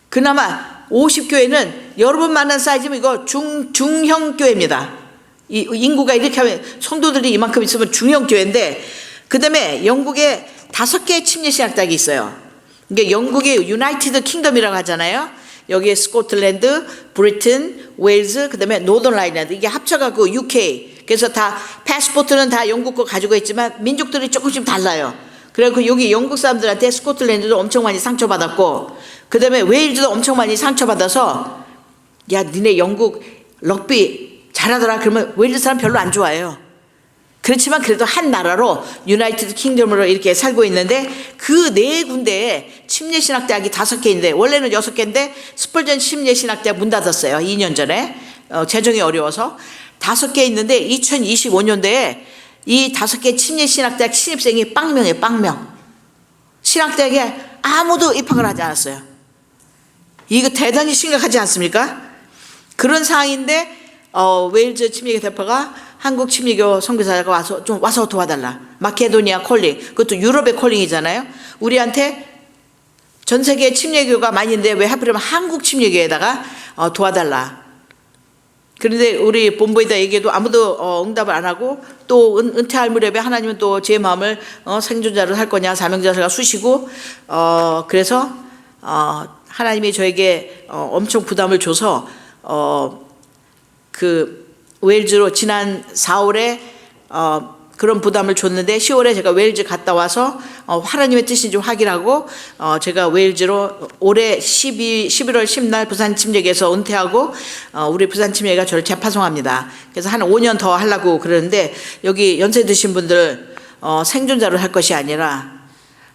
S2: 그나마 50교회는 여러분 많은 사이즈면 이거 중형교회입니다. 이 인구가 이렇게 하면 성도들이 이만큼 있으면 중형교회인데 그 다음에 영국에 5개의 침례신학당이 있어요. 이게 영국의 유나이티드 킹덤이라고 하잖아요. 여기에 스코틀랜드, 브리튼, 웨일즈, 그 다음에 노던 아일랜드 이게 합쳐갖고 UK. 그래서 다 패스포트는 다 영국 거 가지고 있지만 민족들이 조금씩 달라요. 그래갖고 여기 영국 사람들한테 스코틀랜드도 엄청 많이 상처받았고, 그 다음에 웨일즈도 엄청 많이 상처받아서, 야, 니네 영국 럭비 잘하더라. 그러면 웨일즈 사람 별로 안 좋아해요. 그렇지만 그래도 한 나라로 유나이티드 킹덤으로 이렇게 살고 있는데, 그 네 군데에 침례신학대학이 5개 있는데, 원래는 6개인데 스펄전 침례신학대학 문 닫았어요. 2년 전에. 재정이 어려워서. 5개 있는데 2025년도에 이 5개 침례신학대학 신입생이 빵명이에요. 빵명. 신학대학에 아무도 입학을 하지 않았어요. 이거 대단히 심각하지 않습니까? 그런 상황인데 웨일즈 침례교 대표가 한국 침례교 선교사가 와서 도와달라. 마케도니아 콜링, 그것도 유럽의 콜링이잖아요. 우리한테 전 세계 침례교가 많이 있는데 왜 하필이면 한국 침례교에다가 도와달라. 그런데 우리 본부에다 얘기해도 아무도 응답을 안 하고, 또 은퇴할 무렵에 하나님은 또 제 마음을 생존자를 할 거냐, 사명자가 수시고, 그래서 하나님이 저에게 엄청 부담을 줘서 그 웨일즈로 지난 4월에 그런 부담을 줬는데, 10월에 제가 웨일즈 갔다 와서 하나님의 뜻인지 확인하고, 제가 웨일즈로 올해 11월 10날 부산 침례교에서 은퇴하고, 우리 부산 침례가 저를 재파송합니다. 그래서 한 5년 더 하려고 그러는데, 여기 연세 드신 분들 생존자로 할 것이 아니라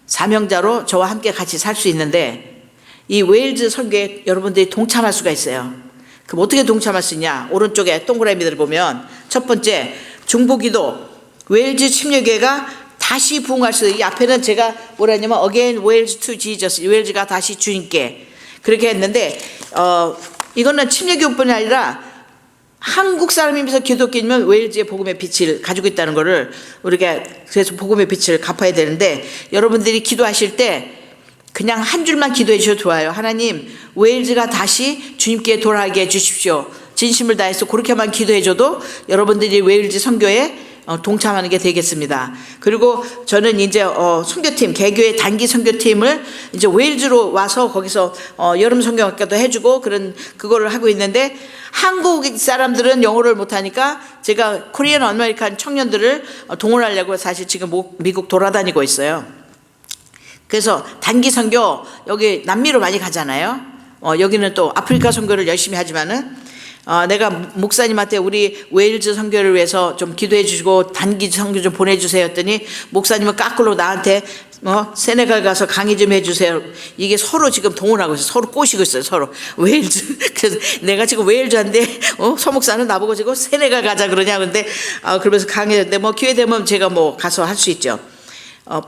S2: 사명자로 저와 함께 같이 살 수 있는데, 이 웨일즈 선교에 여러분들이 동참할 수가 있어요. 그럼 어떻게 동참할 수 있냐? 오른쪽에 동그라미들을 보면 첫 번째, 중보기도 웨일즈 침례교회가 다시 부흥할 수, 이 앞에는 제가 뭐라 했냐면 Again Wales to Jesus, 웨일즈가 다시 주님께, 그렇게 했는데 이거는 침례교뿐이 아니라 한국 사람이면서 기독교인이면 웨일즈의 복음의 빛을 가지고 있다는 거를 우리가, 그래서 복음의 빛을 갚아야 되는데, 여러분들이 기도하실 때 그냥 한 줄만 기도해 주셔도 좋아요. 하나님, 웨일즈가 다시 주님께 돌아가게 해주십시오. 진심을 다해서 그렇게만 기도해 줘도 여러분들이 웨일즈 선교에 동참하는 게 되겠습니다. 그리고 저는 이제 선교팀, 개교의 단기 선교팀을 이제 웨일즈로 와서 거기서 여름 선교학교도 해주고 그거를 하고 있는데, 한국 사람들은 영어를 못하니까 제가 코리안 아메리칸 청년들을 동원하려고 사실 지금 미국 돌아다니고 있어요. 그래서 단기 선교, 여기 남미로 많이 가잖아요. 여기는 또 아프리카 선교를 열심히 하지만은, 내가 목사님한테 우리 웨일즈 선교를 위해서 좀 기도해 주시고 단기 선교 좀 보내주세요 했더니, 목사님은 까꾸로 나한테 세네갈 가서 강의 좀 해주세요. 이게 서로 지금 동원하고 있어요. 서로 꼬시고 있어요. 서로 웨일즈. 그래서 내가 지금 웨일즈한테 서목사는 나보고 지금 세네갈 가자 그러냐. 근데 그러면서 강의했는데, 뭐 기회 되면 제가 뭐 가서 할 수 있죠.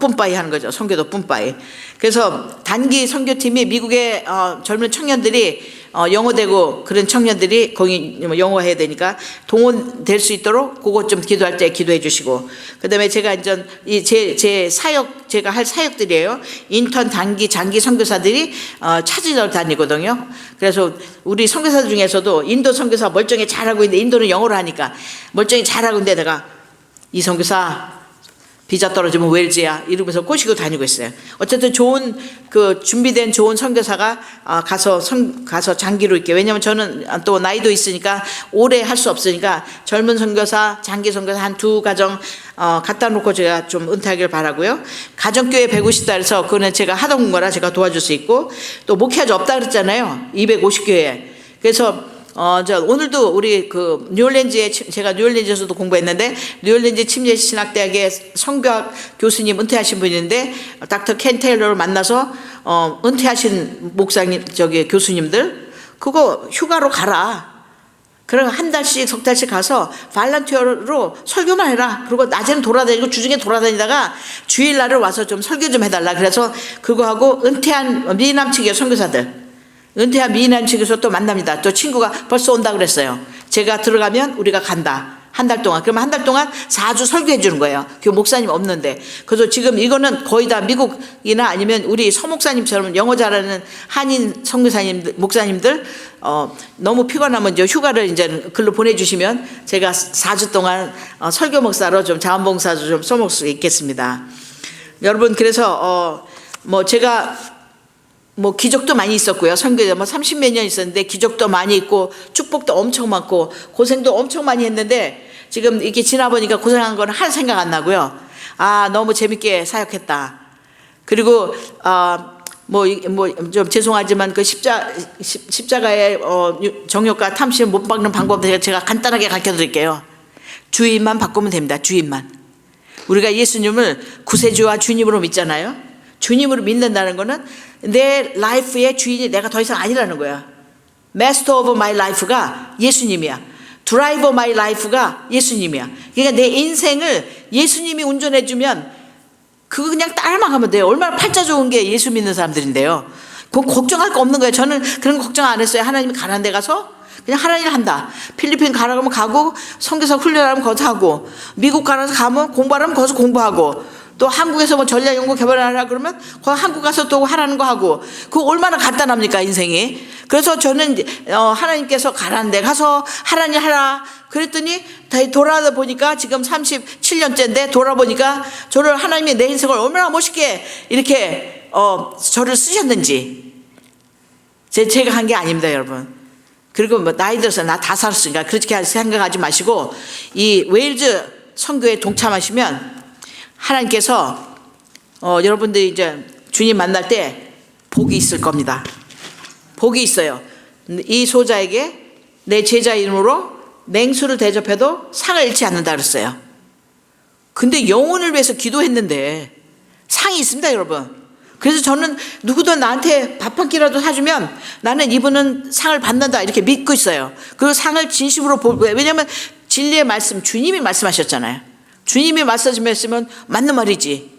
S2: 뿜빠이 하는 거죠. 선교도 뿜빠이. 그래서 단기 선교팀이 미국의 젊은 청년들이 영어되고 그런 청년들이 거기 영어 해야 되니까 동원될 수 있도록 그것 좀 기도할 때 기도해 주시고, 그다음에 제가 이제 제 사역, 제가 할 사역들이에요. 인턴, 단기, 장기 선교사들이 찾으러 다니거든요. 그래서 우리 선교사 중에서도 인도 선교사 멀쩡히 잘하고 있는데, 인도는 영어로 하니까 멀쩡히 잘하고 있는데, 내가 이 선교사 비자 떨어지면 웨일즈야 이러면서 꼬시고 다니고 있어요. 어쨌든 좋은 준비된 좋은 선교사가 가서 장기로 있게, 왜냐면 저는 또 나이도 있으니까 오래 할 수 없으니까 젊은 선교사, 장기 선교사 한 2가정 갖다 놓고 제가 좀 은퇴하길 바라고요. 가정교회 150다 해서 그거는 제가 하던 거라 제가 도와줄 수 있고, 또 목회자 없다 그랬잖아요. 250교회. 그래서 오늘도 우리 뉴올리언즈에, 제가 뉴올리언즈에서도 공부했는데, 뉴올리언즈 침례신학대학의 성교학 교수님 은퇴하신 분인데, 닥터 켄 테일러를 만나서 은퇴하신 목사님, 교수님들 그거 휴가로 가라. 그럼 한 달씩 석 달씩 가서 발란티어로 설교만 해라. 그리고 낮에는 돌아다니고 주중에 돌아다니다가 주일날을 와서 좀 설교 좀 해달라. 그래서 그거 하고 은퇴한 미남 측의 선교사들, 은퇴한 미남 측에서 또 만납니다. 또 친구가 벌써 온다 그랬어요. 제가 들어가면 우리가 간다. 한 달 동안. 그러면 한 달 동안 4주 설교해 주는 거예요. 그 목사님 없는데. 그래서 지금 이거는 거의 다 미국이나 아니면 우리 서목사님처럼 영어 잘하는 한인 선교사님, 목사님들 너무 피곤하면 이제 휴가를 이제 글로 보내주시면 제가 4주 동안 설교 목사로 좀 자원봉사도 좀 써먹을 수 있겠습니다. 여러분, 그래서 제가 기적도 많이 있었고요. 선교에 30몇 년 있었는데 기적도 많이 있고 축복도 엄청 많고 고생도 엄청 많이 했는데, 지금 이렇게 지나보니까 고생한 건 한 생각 안 나고요. 너무 재밌게 사역했다. 그리고 좀 죄송하지만 그 십자가의 정욕과 탐심 못 박는 방법을 제가 간단하게 가르쳐 드릴게요. 주인만 바꾸면 됩니다. 주인만. 우리가 예수님을 구세주와 주님으로 믿잖아요. 주님으로 믿는다는 거는 내 라이프의 주인이 내가 더 이상 아니라는 거야. Master of my life가 예수님이야. Driver of my life가 예수님이야. 그러니까 내 인생을 예수님이 운전해주면 그거 그냥 따라만 가면 돼요. 얼마나 팔자 좋은 게 예수 믿는 사람들인데요. 그건 걱정할 거 없는 거예요. 저는 그런 거 걱정 안 했어요. 하나님이 가는 데 가서 그냥 하나님 한다. 필리핀 가라고 하면 가고, 선교사 훈련하면 거기서 하고, 미국 가서 가면 공부하라면 거기서 공부하고, 또 한국에서 뭐 전략연구 개발하라 그러면 거기 한국 가서 또 하라는 거 하고. 그거 얼마나 간단합니까, 인생이. 그래서 저는 하나님께서 가라는 데 가서 하나님 하라 그랬더니 돌아보니까 지금 37년째인데 돌아보니까 저를 하나님이 내 인생을 얼마나 멋있게 이렇게 저를 쓰셨는지. 제가 한 게 아닙니다, 여러분. 그리고 뭐 나이 들어서 나 다 살았으니까 그렇게 생각하지 마시고, 이 웨일즈 선교에 동참하시면 하나님께서 여러분들이 이제 주님 만날 때 복이 있을 겁니다. 복이 있어요. 이 소자에게 내 제자 이름으로 맹수를 대접해도 상을 잃지 않는다 그랬어요. 근데 영혼을 위해서 기도했는데 상이 있습니다, 여러분. 그래서 저는 누구도 나한테 밥 한 끼라도 사주면 나는 이분은 상을 받는다 이렇게 믿고 있어요. 그 상을 진심으로 왜냐하면 진리의 말씀, 주님이 말씀하셨잖아요. 주님이 말씀하시면 맞는 말이지.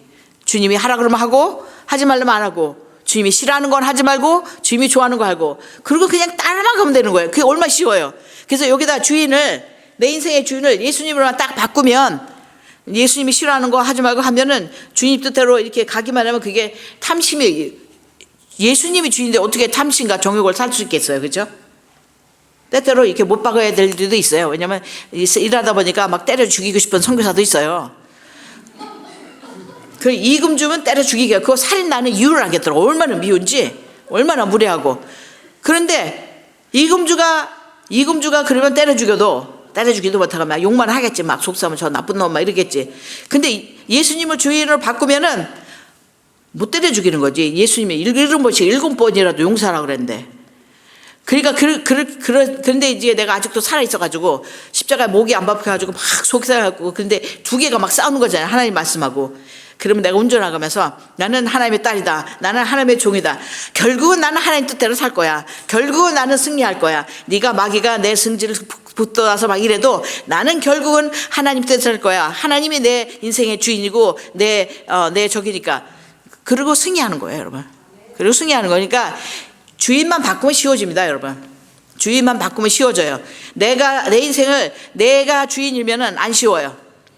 S2: 주님이 하라 그러면 하고, 하지 말라면 안 하고, 주님이 싫어하는 건 하지 말고, 주님이 좋아하는 거 하고, 그리고 그냥 따라만 가면 되는 거예요. 그게 얼마나 쉬워요. 그래서 여기다 주인을, 내 인생의 주인을 예수님으로만 딱 바꾸면, 예수님이 싫어하는 거 하지 말고 하면은 주님 뜻대로 이렇게 가기만 하면 그게 탐심이, 예수님이 주인인데 어떻게 탐심과 정욕을 살 수 있겠어요. 그죠? 때때로 이렇게 못 박아야 될 일도 있어요. 왜냐면 일하다 보니까 막 때려 죽이고 싶은 선교사도 있어요. 그 이금 주면 때려 죽이게, 그거 살인 나는 이유를 알겠더라고. 얼마나 미운지, 얼마나 무례하고. 그런데 이금주가 그러면 때려 죽이도 못하고 막 욕만 하겠지. 막 속상하면 저 나쁜 놈 막 이러겠지. 근데 예수님을 주인으로 바꾸면은 못 때려 죽이는 거지. 예수님이 7번이라도 용서하라고 그랬는데. 그러니까 그런데 이제 내가 아직도 살아 있어가지고 십자가에 목이 안 박혀가지고 막 속이 상하고, 그런데 두 개가 막 싸우는 거잖아요. 하나님 말씀하고. 그러면 내가 운전하면서 나는 하나님의 딸이다. 나는 하나님의 종이다. 결국은 나는 하나님 뜻대로 살 거야. 결국은 나는 승리할 거야. 네가 마귀가 내 승질을 붙들어서 막 이래도 나는 결국은 하나님 뜻대로 살 거야. 하나님이 내 인생의 주인이고 내 적이니까. 그리고 승리하는 거예요, 여러분. 그리고 승리하는 거니까 주인만 바꾸면 쉬워집니다, 여러분. 주인만 바꾸면 쉬워져요. 내 인생을 내가 주인이면은 안 쉬워요.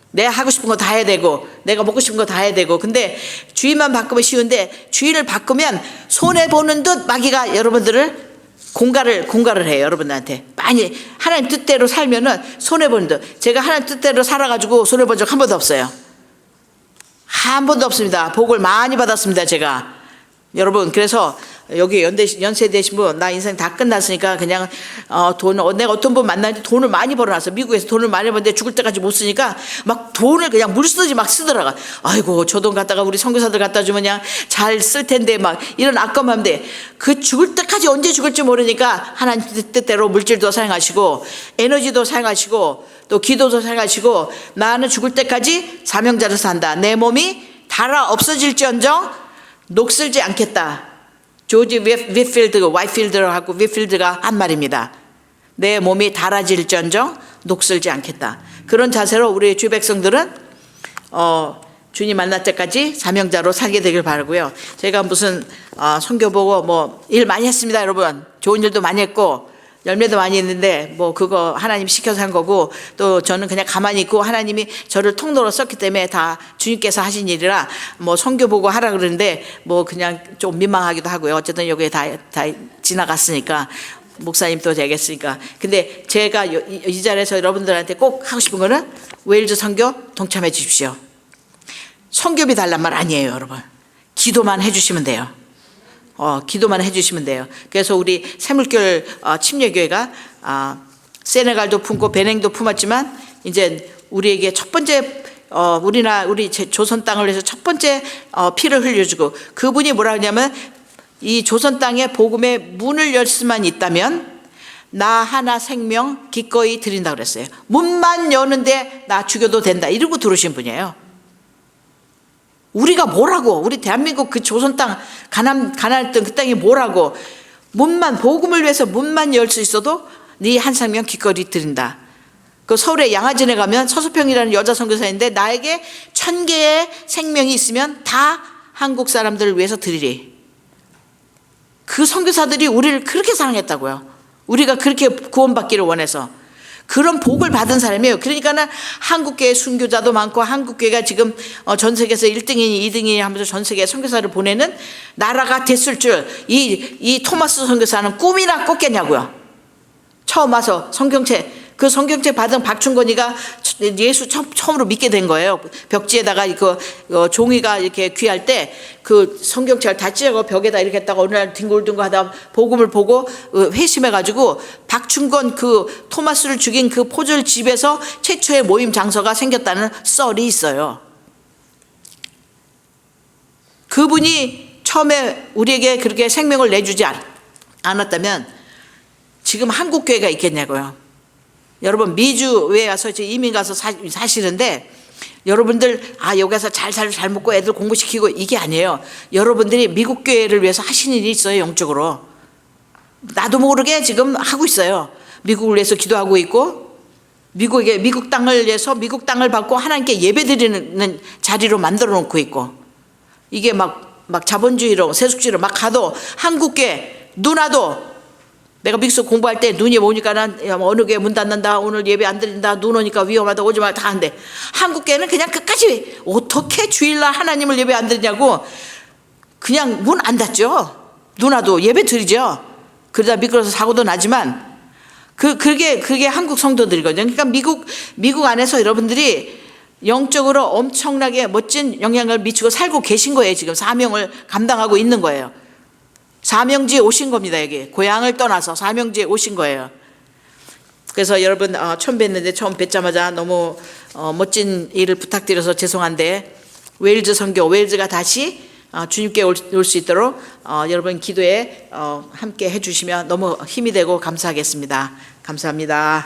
S2: 내가 하고 싶은 거 다 해야 되고, 내가 먹고 싶은 거 다 해야 되고. 근데 주인만 바꾸면 쉬운데, 주인을 바꾸면 손해보는 듯 마귀가 여러분들을 공갈을 해요, 여러분들한테. 많이 하나님 뜻대로 살면은 손해보는 듯. 제가 하나님 뜻대로 살아가지고 손해본 적 한 번도 없어요. 한 번도 없습니다. 복을 많이 받았습니다, 제가. 여러분, 그래서 여기 연세 되신 분, 나 인생 다 끝났으니까 그냥 내가 어떤 분 만나는데 돈을 많이 벌어놨어. 미국에서 돈을 많이 버는데 죽을 때까지 못 쓰니까 막 돈을 그냥 물쓰지 막 쓰더라고. 아이고, 저 돈 갖다가 우리 선교사들 갖다 주면 그냥 잘 쓸 텐데 막 이런 아까움인데, 그 죽을 때까지 언제 죽을지 모르니까 하나님 뜻대로 물질도 사용하시고 에너지도 사용하시고 또 기도도 사용하시고, 나는 죽을 때까지 사명자로 산다. 내 몸이 닳아 없어질지언정 녹슬지 않겠다. 조지 와이필드하고 위필드가 한 말입니다. 내 몸이 닳아질지언정 녹슬지 않겠다. 그런 자세로 우리 주 백성들은 주님 만날 때까지 사명자로 살게 되길 바라고요. 제가 무슨 선교 보고 뭐 일 많이 했습니다, 여러분. 좋은 일도 많이 했고 열매도 많이 있는데 뭐 그거 하나님 시켜서 한 거고, 또 저는 그냥 가만히 있고 하나님이 저를 통로로 썼기 때문에 다 주님께서 하신 일이라 뭐 선교 보고 하라 그러는데 뭐 그냥 좀 민망하기도 하고요. 어쨌든 여기에 다 지나갔으니까, 목사님도 되겠으니까. 근데 제가 이 자리에서 여러분들한테 꼭 하고 싶은 거는 웨일즈 선교 동참해 주십시오. 선교비 달란 말 아니에요, 여러분. 기도만 해주시면 돼요. 기도만 해주시면 돼요. 그래서 우리 새물결 침례교회가 세네갈도 품고 베냉도 품었지만 이제 우리에게 첫 번째 우리 조선 땅을 위해서 첫 번째 피를 흘려주고, 그분이 뭐라 하냐면 이 조선 땅에 복음의 문을 열 수만 있다면 나 하나 생명 기꺼이 드린다 그랬어요. 문만 여는데 나 죽여도 된다 이러고 들어오신 분이에요. 우리가 뭐라고, 우리 대한민국 그 조선 땅 가난했던 그 땅이 뭐라고, 문만, 복음을 위해서 문만 열 수 있어도 네 한 생명 기꺼이 드린다. 그 서울에 양화진에 가면 서수평이라는 여자 선교사인데 나에게 1000개의 생명이 있으면 다 한국 사람들을 위해서 드리리. 그 선교사들이 우리를 그렇게 사랑했다고요. 우리가 그렇게 구원받기를 원해서. 그런 복을 받은 사람이에요. 그러니까는 한국교회 순교자도 많고, 한국교회가 지금 전 세계에서 1등이니 2등이니 하면서 전 세계에 선교사를 보내는 나라가 됐을 줄 이 토마스 선교사는 꿈이나 꿨겠냐고요. 처음 와서 그 성경책 받은 박충건이가 예수 처음으로 믿게 된 거예요. 벽지에다가 종이가 이렇게 귀할 때 그 성경책을 다 찢어고 벽에다 이렇게 했다가 어느 날 뒹굴뒹굴 하다 복음을 보고 회심해가지고 박충건 그 토마스를 죽인 그 포졸 집에서 최초의 모임 장소가 생겼다는 썰이 있어요. 그분이 처음에 우리에게 그렇게 생명을 내주지 않았다면 지금 한국교회가 있겠냐고요. 여러분, 미주에 가서 이민 가서 사시는데 여러분들 여기 가서 잘 살고 잘 먹고 애들 공부시키고 이게 아니에요. 여러분들이 미국 교회를 위해서 하시는 일이 있어요. 영적으로 나도 모르게 지금 하고 있어요. 미국을 위해서 기도하고 있고, 미국 땅을 위해서 미국 땅을 받고 하나님께 예배드리는 자리로 만들어 놓고 있고, 이게 막 자본주의로 세속주의로 막 가도 한국교회 누나도, 내가 미국에서 공부할 때 눈이 오니까는 어느 교회 문 닫는다, 오늘 예배 안 드린다, 눈 오니까 위험하다, 오지 말다 다 하는데, 한국교회는 그냥 끝까지 어떻게 주일날 하나님을 예배 안 드리냐고 그냥 문 안 닫죠. 누나도 예배 드리죠. 그러다 미끄러서 사고도 나지만 그게 한국 성도들이거든요. 그러니까 미국 안에서 여러분들이 영적으로 엄청나게 멋진 영향을 미치고 살고 계신 거예요. 지금 사명을 감당하고 있는 거예요. 사명지에 오신 겁니다. 여기 고향을 떠나서 사명지에 오신 거예요. 그래서 여러분 처음 뵀는데 처음 뵙자마자 너무 멋진 일을 부탁드려서 죄송한데, 웨일즈 선교, 웨일즈가 다시 주님께 올 수 있도록 여러분 기도에 함께 해주시면 너무 힘이 되고 감사하겠습니다. 감사합니다.